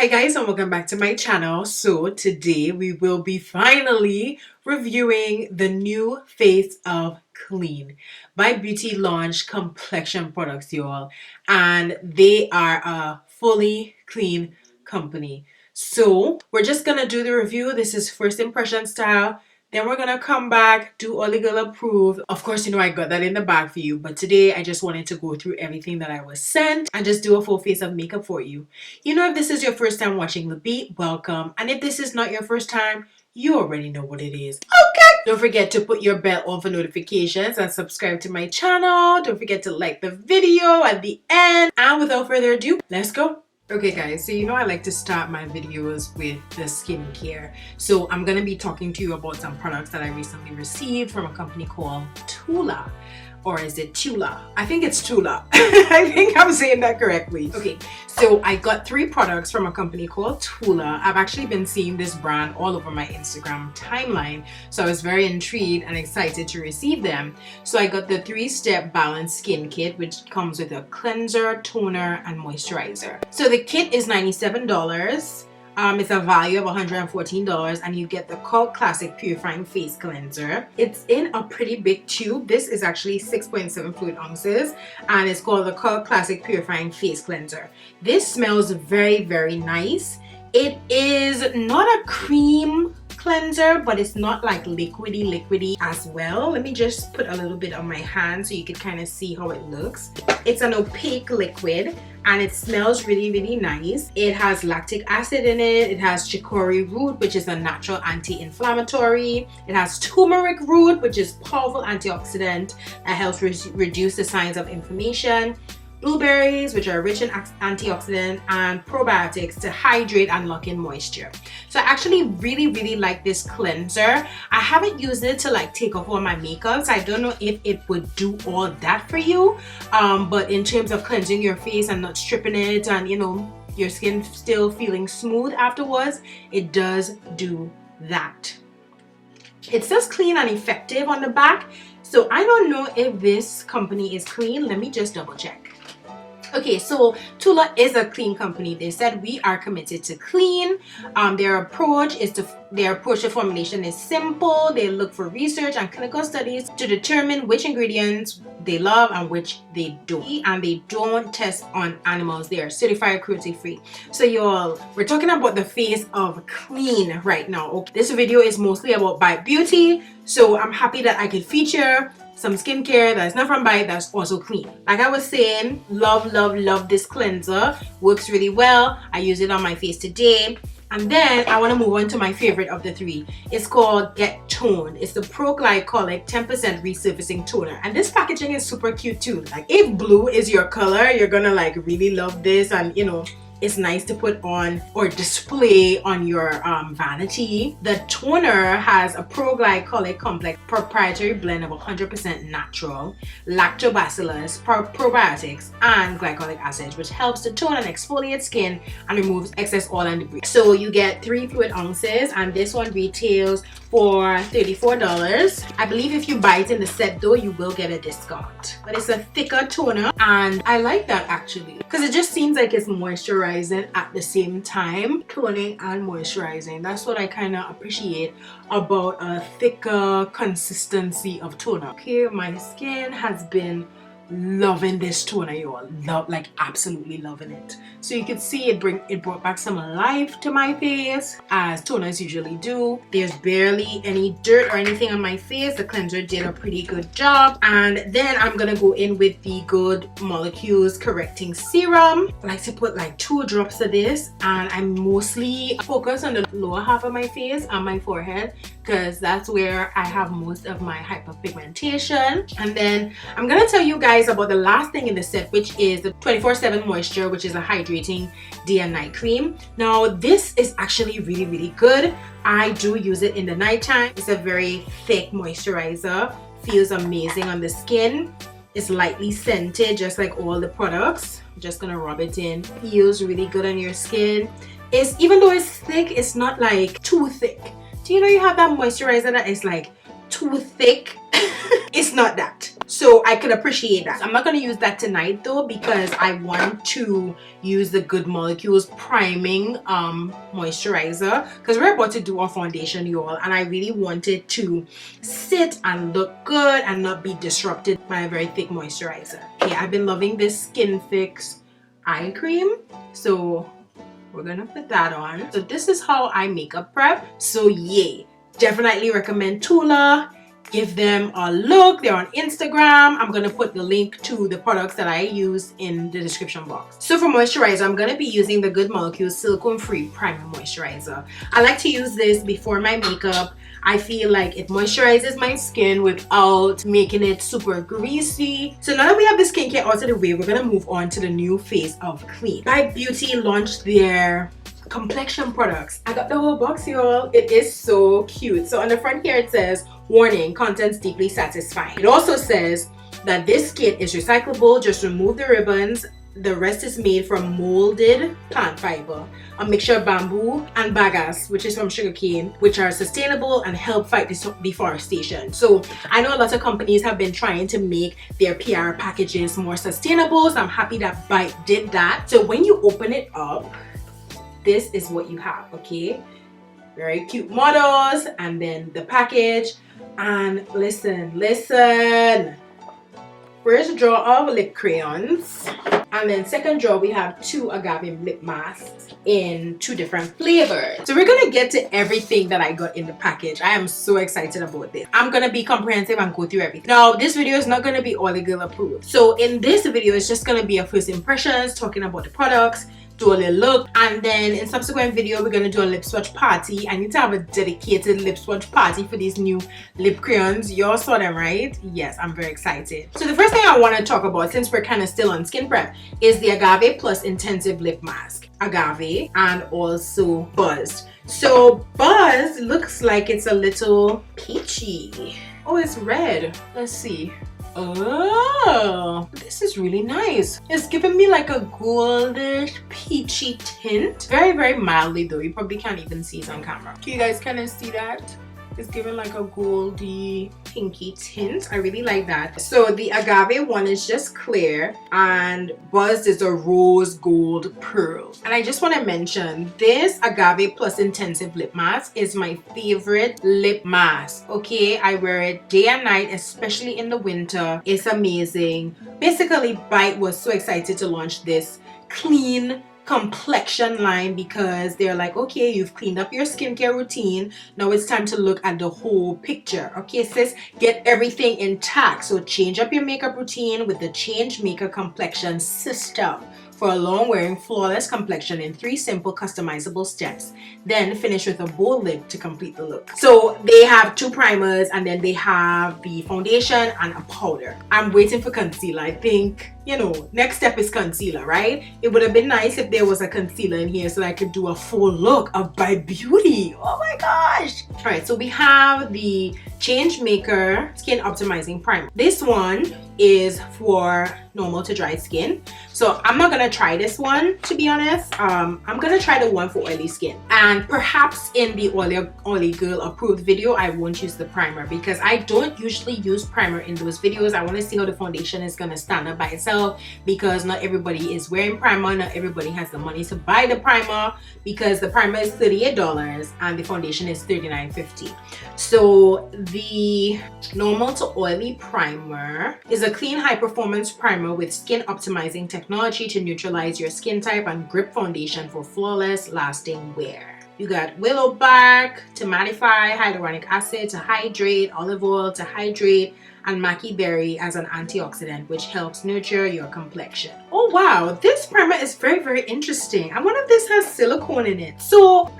Hi guys, and welcome back to my channel. So today we will be finally reviewing the new face of Clean by Beauty Launch Complexion products, y'all, and they are a fully clean company. So we're just gonna do the review. This is first impression style. Then we're gonna come back, do all legal approved. Of course, you know I got that in the bag for you, but today I just wanted to go through everything that I was sent and just do a full face of makeup for you. You know, if this is your first time watching The Beat, welcome. And if this is not your first time, you already know what it is. Okay! Don't forget to put your bell on for notifications and subscribe to my channel. Don't forget to like the video at the end. And without further ado, let's go. Okay guys, so you know I like to start my videos with the skincare. So I'm going to be talking to you about some products that I recently received from a company called Tula. Or is it Tula? I think it's Tula. I think I'm saying that correctly. Okay, so I got 3 products from a company called Tula. I've actually been seeing this brand all over my Instagram timeline. So I was very intrigued and excited to receive them. So I got the 3-step balance skin kit, which comes with a cleanser, toner, and moisturizer. So the kit is $97. It's a value of $114, and you get the Cult Classic Purifying Face Cleanser. It's in a pretty big tube. This is actually 6.7 fluid ounces, and it's called the Cult Classic Purifying Face Cleanser. This smells very, very nice. It is not a cream cleanser, but it's not like liquidy as well. Let me just put a little bit on my hand so you can kind of see how it looks. It's an opaque liquid and it smells really, really nice. It has lactic acid in it. It has chicory root, which is a natural anti-inflammatory. It has turmeric root, which is powerful antioxidant that helps reduce the signs of inflammation. Blueberries, which are rich in antioxidant, and probiotics to hydrate and lock in moisture. So I actually really like this cleanser. I haven't used it to like take off all my makeup, so I don't know if it would do all that for you, but in terms of cleansing your face and not stripping it and you know your skin still feeling smooth afterwards, it does do that. It says clean and effective on the back, so I don't know if this company is clean. Let me just double check. Okay, so Tula is a clean company. They said we are committed to clean. Their approach to formulation is simple. They look for research and clinical studies to determine which ingredients they love and which they don't. And they don't test on animals. They are certified cruelty free. So y'all, we're talking about the face of clean right now. Okay, this video is mostly about Bite Beauty, so I'm happy that I could feature some skincare that's not from Bite that's also clean. Like I was saying, love this cleanser. Works really well. I use it on my face today. And then I want to move on to my favorite of the 3. It's called Get Toned. It's the Pro Glycolic 10% Resurfacing Toner. And this packaging is super cute too. Like if blue is your color, you're gonna like really love this, and you know, it's nice to put on or display on your vanity. The toner has a pro-glycolic complex proprietary blend of 100% natural lactobacillus, probiotics, and glycolic acid, which helps to tone and exfoliate skin and removes excess oil and debris. So you get 3 fluid ounces, and this one retails for $34. I believe if you buy it in the set though, you will get a discount. But it's a thicker toner, and I like that actually because it just seems like it's moisturizing at the same time, toning and moisturizing. That's what I kind of appreciate about a thicker consistency of toner. Okay, my skin has been loving this toner, y'all. Like absolutely loving it. So you can see it brought back some life to my face, as toners usually do. There's barely any dirt or anything on my face. The cleanser did a pretty good job. And then I'm gonna go in with the Good Molecules Correcting Serum. I like to put like 2 drops of this, and I mostly focus on the lower half of my face and my forehead because that's where I have most of my hyperpigmentation. And then I'm gonna tell you guys about the last thing in the set, which is the 24/7 Moisture, which is a hydrating day and night cream. Now this is actually really good. I do use it in the nighttime. It's a very thick moisturizer, feels amazing on the skin. It's lightly scented just like all the products. I'm just gonna rub it in. Feels really good on your skin. Even though it's thick, it's not like too thick. Do you know you have that moisturizer that is like too thick? It's not that. So I can appreciate that. I'm not going to use that tonight though, because I want to use the Good Molecules priming moisturizer, because we're about to do our foundation, y'all, and I really want it to sit and look good and not be disrupted by a very thick moisturizer. Okay, I've been loving this Skin Fix eye cream, so we're gonna put that on. So this is how I makeup prep. So yay, definitely recommend Tula. Give them a look. They're on Instagram. I'm going to put the link to the products that I use in the description box. So for moisturizer, I'm going to be using the Good Molecules Silicone Free Primer Moisturizer. I like to use this before my makeup. I feel like it moisturizes my skin without making it super greasy. So now that we have the skincare out of the way, we're going to move on to the new face of Clean. By Beauty launched their Complexion products. I got the whole box, y'all. It is so cute. So on the front here it says, warning, contents deeply satisfying. It also says that this kit is recyclable. Just remove the ribbons. The rest is made from molded plant fiber, a mixture of bamboo and bagasse, which is from sugarcane, which are sustainable and help fight deforestation. So I know a lot of companies have been trying to make their PR packages more sustainable, so I'm happy that Bite did that. So when you open it up, this is what you have, okay? Very cute models, and then the package. And listen, first drawer of lip crayons, and then second drawer we have 2 Agave lip masks in 2 different flavors. So we're gonna get to everything that I got in the package. I am so excited about this. I'm gonna be comprehensive and go through everything. Now this video is not gonna be Oily Girl approved. So in this video it's just gonna be a first impressions, talking about the products, do a little look, and then in subsequent video we're going to do a lip swatch party. I need to have a dedicated lip swatch party for these new lip crayons. You all saw them, right? Yes, I'm very excited. So the first thing I want to talk about, since we're kind of still on skin prep, is the Agave Plus Intensive Lip Mask. Agave and also Buzzed. So Buzz looks like it's a little peachy. Oh, it's red. Let's see. Oh, this is really nice. It's giving me like a goldish peachy tint. Very, very mildly though. You probably can't even see it on camera. Can you guys kind of see that? It's giving like a goldy pinky tint. I really like that. So the Agave one is just clear, and Buzzed is a rose gold pearl. And I just want to mention, this Agave Plus Intensive Lip Mask is my favorite lip mask. Okay, I wear it day and night, especially in the winter. It's amazing. Basically, Bite was so excited to launch this Clean Complexion line because they're like, okay, you've cleaned up your skincare routine, now it's time to look at the whole picture. Okay sis, get everything intact. So change up your makeup routine with the Changemaker complexion system for a long wearing flawless complexion in 3 simple customizable steps. Then finish with a bold lip to complete the look. So they have 2 primers, and then they have the foundation and a powder. I'm waiting for concealer. I think, you know, next step is concealer, right? It would have been nice if there was a concealer in here so that I could do a full look of By Beauty. Oh my gosh. All right, so we have the Changemaker Skin Optimizing Primer. This one is for normal to dry skin. So I'm not gonna try this one, to be honest. I'm gonna try the one for oily skin. And perhaps in the Oily Girl approved video, I won't use the primer because I don't usually use primer in those videos. I wanna see how the foundation is gonna stand up by itself because not everybody is wearing primer. Not everybody has the money to buy the primer because the primer is $38 and the foundation is $39.50. So the normal to oily primer is a clean high performance primer with skin optimizing technology to neutralize your skin type and grip foundation for flawless lasting wear. You got willow bark to mattify, hyaluronic acid to hydrate, olive oil to hydrate, and maki berry as an antioxidant, which helps nurture your complexion. Oh wow, this primer is very, very interesting. I wonder if this has silicone in it. So,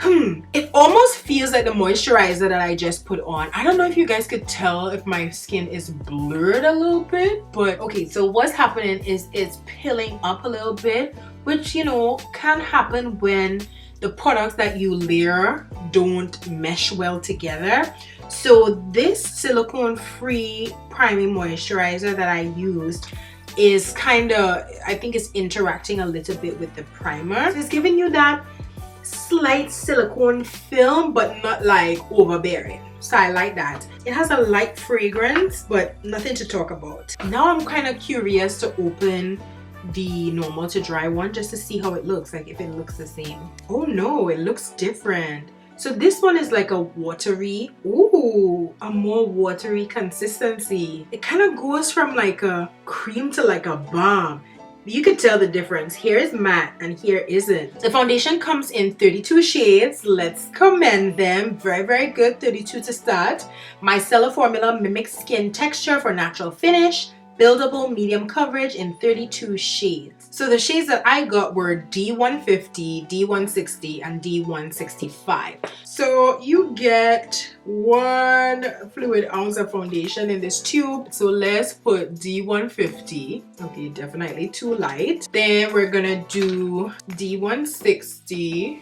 it almost feels like the moisturizer that I just put on. I don't know if you guys could tell if my skin is blurred a little bit, but okay, so what's happening is it's pilling up a little bit, which, you know, can happen when the products that you layer don't mesh well together. So this silicone free priming moisturizer that I used is kind of, I think it's interacting a little bit with the primer. So it's giving you that slight silicone film, but not like overbearing. So I like that. It has a light fragrance, but nothing to talk about. Now I'm kind of curious to open the normal to dry one just to see how it looks, like if it looks the same. Oh no, it looks different. So this one is like a watery, ooh, a more watery consistency. It kind of goes from like a cream to like a balm. You could tell the difference. Here is matte and here isn't. The foundation comes in 32 shades. Let's commend them. Very, very good. 32 to start. Micellar formula mimics skin texture for natural finish. Buildable medium coverage in 32 shades. So the shades that I got were D150, D160, and D165. So you get 1 fluid ounce of foundation in this tube. So let's put D150. Okay, definitely too light. Then we're gonna do D160.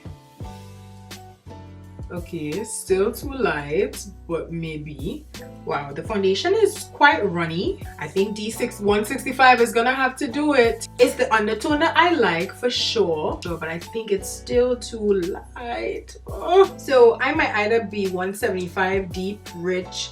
Okay, still too light, but maybe. Wow, the foundation is quite runny. I think D165 is gonna have to do it. It's the undertone that I like for sure, but I think it's still too light. Oh. So I might either be 175 deep, rich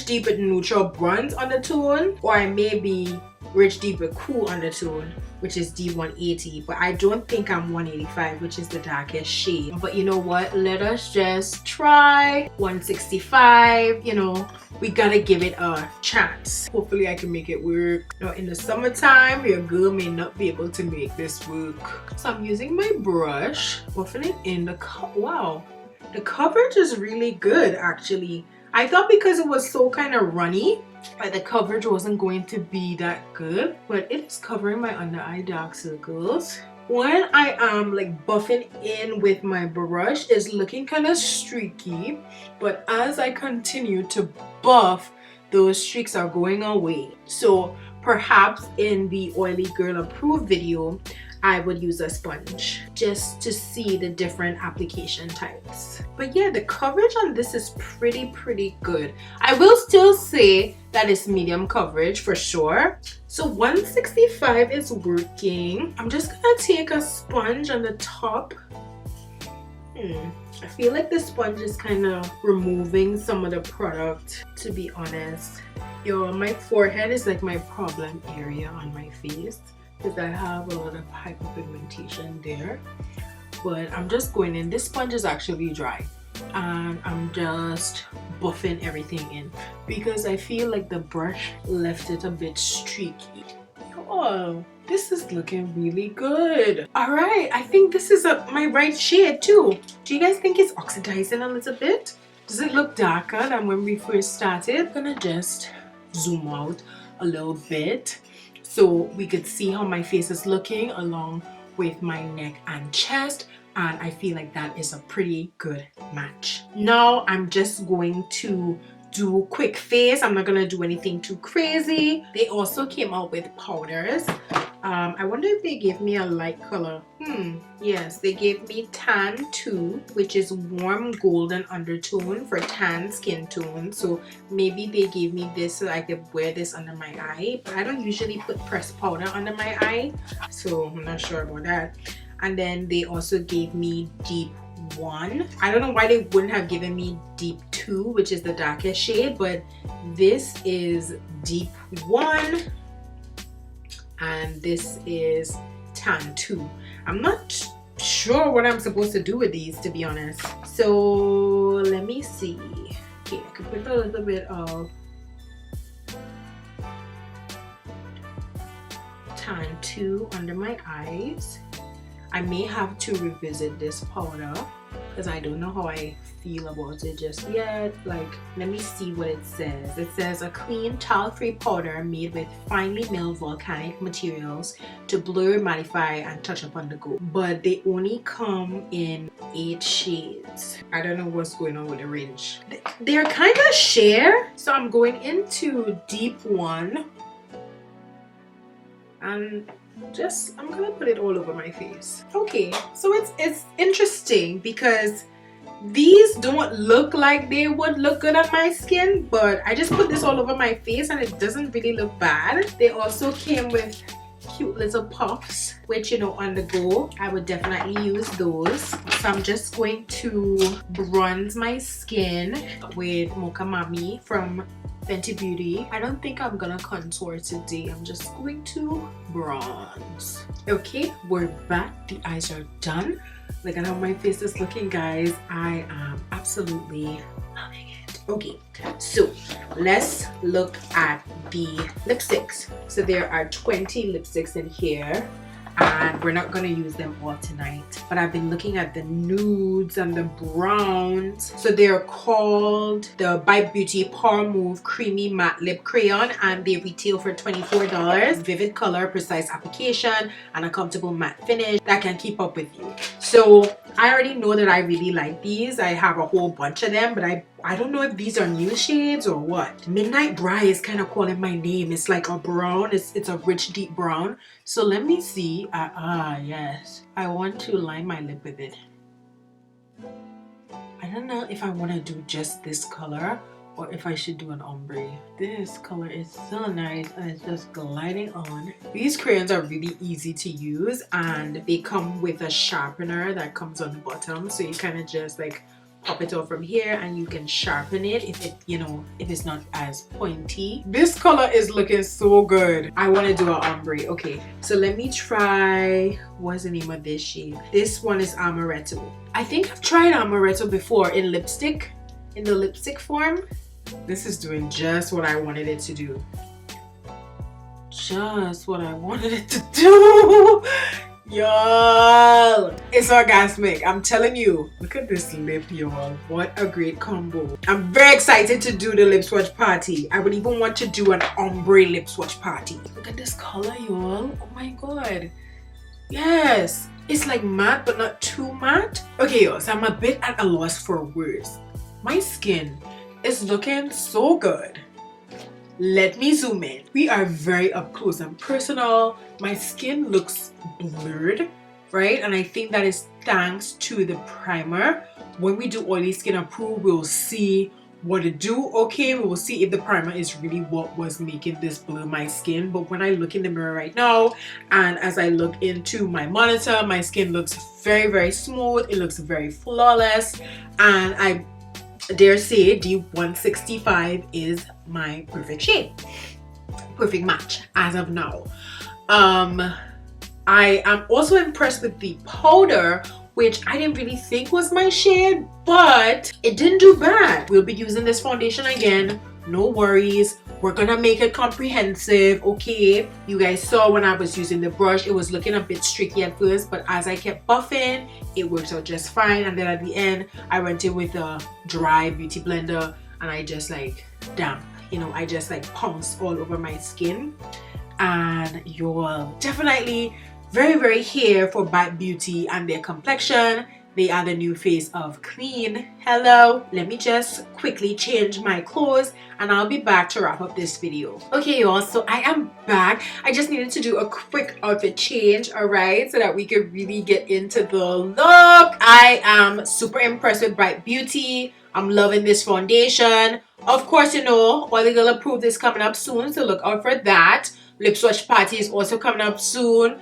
deep with neutral bronze undertone, or I may be rich deep with cool undertone, which is D180, but I don't think I'm 185, which is the darkest shade. But you know what, let us just try 165. You know, we gotta give it a chance. Hopefully I can make it work. Now in the summertime, your girl may not be able to make this work. So I'm using my brush, buffing it in. Wow, the coverage is really good actually. I thought because it was so kind of runny, like the coverage wasn't going to be that good, but it is covering my under eye dark circles. When I am like buffing in with my brush, it's looking kind of streaky, but as I continue to buff, those streaks are going away. So perhaps in the oily girl approved video, I would use a sponge just to see the different application types. But yeah, the coverage on this is pretty good. I will still say that it's medium coverage for sure. So 165 is working. I'm just gonna take a sponge on the top. I feel like the sponge is kind of removing some of the product, to be honest. Yo, my forehead is like my problem area on my face, because I have a lot of hyperpigmentation there. But I'm just going in. This sponge is actually dry and I'm just buffing everything in because I feel like the brush left it a bit streaky. Oh, this is looking really good. All right, I think this is my right shade too. Do you guys think it's oxidizing a little bit? Does it look darker than when we first started? I'm gonna just zoom out a little bit so we could see how my face is looking along with my neck and chest, and I feel like that is a pretty good match. Now I'm just going to do quick face. I'm not gonna do anything too crazy. They also came out with powders. I wonder if they gave me a light color. Yes, they gave me tan 2, which is warm golden undertone for tan skin tone. So maybe they gave me this so I could wear this under my eye, but I don't usually put pressed powder under my eye, so I'm not sure about that. And then they also gave me deep 1. I don't know why they wouldn't have given me deep 2, which is the darkest shade, but this is deep 1 and this is tan 2. I'm not sure what I'm supposed to do with these, to be honest. So let me see. Okay, I could put a little bit of tan 2 under my eyes. I may have to revisit this powder because I don't know how I feel about it just yet. Like, let me see what it says. It says a clean towel-free powder made with finely milled volcanic materials to blur, mattify, and touch up on the go. But they only come in 8 shades. I don't know what's going on with the range. They're kind of sheer. So I'm going into deep 1 and I'm gonna put it all over my face. Okay, so it's interesting because these don't look like they would look good on my skin, but I just put this all over my face and it doesn't really look bad. They also came with cute little puffs, which, you know, on the go, I would definitely use those. So I'm just going to bronze my skin with Mocha Mami from Fenty Beauty. I don't think I'm gonna contour today. I'm just going to bronze. Okay, we're back. The eyes are done. Look at how my face is looking, guys. I am absolutely loving it. Okay, so let's look at the lipsticks. So there are 20 lipsticks in here, and we're not going to use them all tonight, but I've been looking at the nudes and the browns. So they're called the Bite Beauty Power Move Creamy Matte Lip Crayon, and they retail for $24. Vivid color, precise application, and a comfortable matte finish that can keep up with you. So I already know that I really like these. I have a whole bunch of them, but I don't know if these are new shades or what. Midnight Bry is kind of calling my name. It's like a brown. It's a rich deep brown. So let me see. Yes. I want to line my lip with it. I don't know if I want to do just this color or if I should do an ombre. This color is so nice and it's just gliding on. These crayons are really easy to use, and they come with a sharpener that comes on the bottom, so you kind of just like pop it off from here and you can sharpen it if it, you know, if it's not as pointy. This color is looking so good. I want to do an ombre. Okay, so let me try, what's the name of this shade? This one is Amaretto. I think I've tried Amaretto before in lipstick, in the lipstick form. This is doing just what I wanted it to do. Just what I wanted it to do. Y'all, it's orgasmic. I'm telling you. Look at this lip, y'all. What a great combo. I'm very excited to do the lip swatch party. I would even want to do an ombre lip swatch party. Look at this color, y'all. Oh my god. Yes. It's like matte, but not too matte. Okay, y'all, so I'm a bit at a loss for words. My skin is looking so good. Let me zoom in. We are very up close and personal. My skin looks blurred, right? And I think that is thanks to the primer. When we do oily skin approved, we'll see what to do. Okay, we will see if the primer is really what was making this blur my skin. But when I look in the mirror right now, and as I look into my monitor, my skin looks very, very smooth. It looks very flawless, and I dare say the 165 is my perfect shade, perfect match as of now. I am also impressed with the powder, which I didn't really think was my shade, but it didn't do bad. We'll be using this foundation again, no worries. We're gonna make it comprehensive. Okay, you guys saw when I was using the brush, it was looking a bit streaky at first, but as I kept buffing, it worked out just fine. And then at the end, I went in with a dry beauty blender and I just like damp, you know, I just like pounced all over my skin. And you're definitely very, very here for Bite Beauty and their Complexion. They are the new face of clean. Hello, let me just quickly change my clothes and I'll be back to wrap up this video. Okay, y'all, so I am back. I just needed to do a quick outfit change, all right, so that we could really get into the look. I am super impressed with Bite Beauty. I'm loving this foundation. Of course, you know, Oily Girl Approved is coming up soon, so look out for that. Lip swatch party is also coming up soon.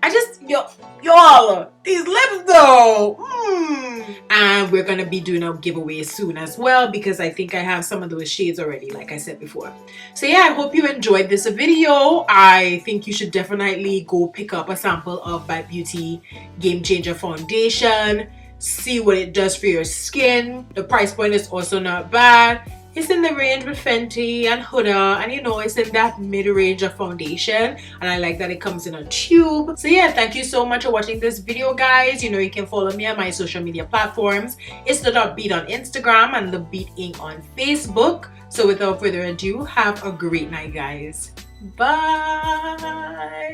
I just, y'all, these lips though. And we're gonna be doing a giveaway soon as well, because I think I have some of those shades already, like I said before. So yeah, I hope you enjoyed this video. I think you should definitely go pick up a sample of Bite Beauty Game Changer Foundation. See what it does for your skin. The price point is also not bad. It's in the range with Fenty and Huda, and you know, it's in that mid-range of foundation, and I like that it comes in a tube. So yeah, thank you so much for watching this video, guys. You know, you can follow me on my social media platforms. It's the.beat on Instagram and the Beat Inc on Facebook. So without further ado, have a great night, guys. Bye.